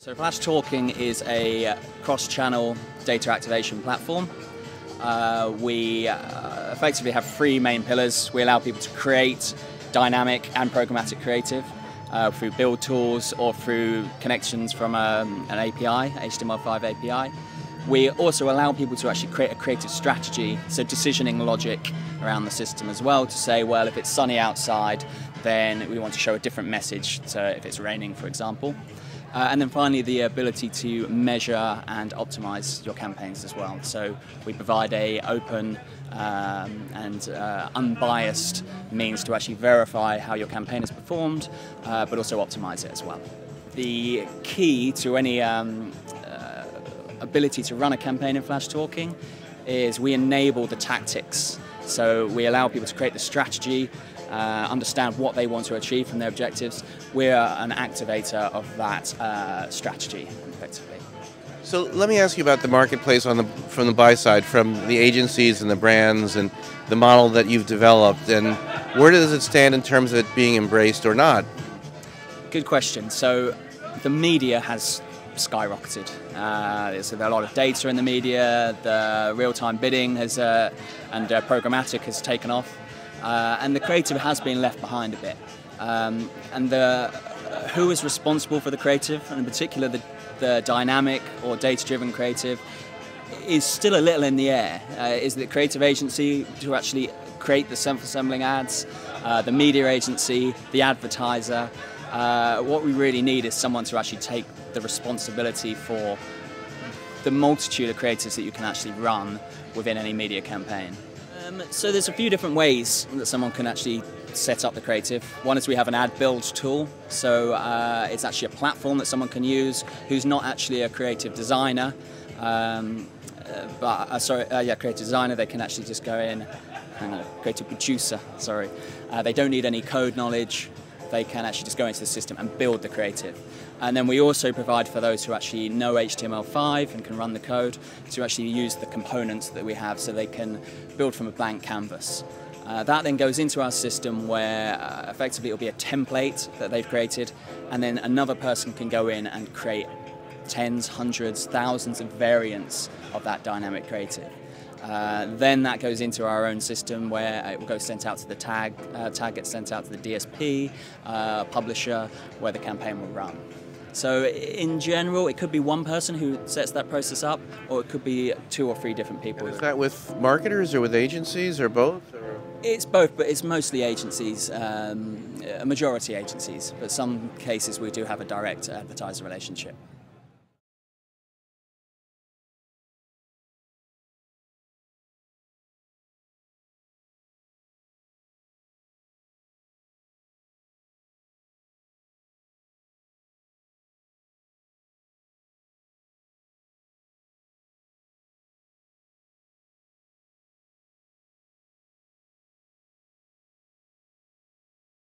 So Flash Talking is a cross-channel data activation platform. We effectively have three main pillars. We allow people to create dynamic and programmatic creative through build tools or through connections from an API, HTML5 API. We also allow people to actually create a creative strategy, so decisioning logic around the system as well, to say, well, if it's sunny outside, then we want to show a different message to if it's raining, for example. And then finally, the ability to measure and optimize your campaigns as well. So we provide a open and unbiased means to actually verify how your campaign has performed, but also optimize it as well. The key to any ability to run a campaign in Flash Talking is we enable the tactics. So we allow people to create the strategy, understand what they want to achieve from their objectives. We're an activator of that strategy, effectively. So let me ask you about the marketplace from the buy side, from the agencies and the brands and the model that you've developed, and where does it stand in terms of it being embraced or not? Good question. So the media has skyrocketed. There's a lot of data in the media, the real-time bidding has, and programmatic has taken off. And the creative has been left behind a bit. And who is responsible for the creative, and in particular the dynamic or data-driven creative, is still a little in the air. Is the creative agency to actually create the self-assembling ads, the media agency, the advertiser? What we really need is someone to actually take the responsibility for the multitude of creatives that you can actually run within any media campaign. So there's a few different ways that someone can actually set up the creative. One is we have an ad build tool, so it's actually a platform that someone can use who's not actually a creative designer, creative designer. They can actually just go in, creative producer, sorry. They don't need any code knowledge. They can actually just go into the system and build the creative. And then we also provide for those who actually know HTML5 and can run the code to actually use the components that we have so they can build from a blank canvas. That then goes into our system where effectively it'll be a template that they've created, and then another person can go in and create tens, hundreds, thousands of variants of that dynamic creative. Then that goes into our own system where it will go sent out to the tag gets sent out to the DSP, publisher, where the campaign will run. So in general, it could be one person who sets that process up, or it could be 2 or 3 different people. And is that with marketers or with agencies or both? Or? It's both, but it's mostly agencies, a majority agencies, but some cases we do have a direct advertiser relationship.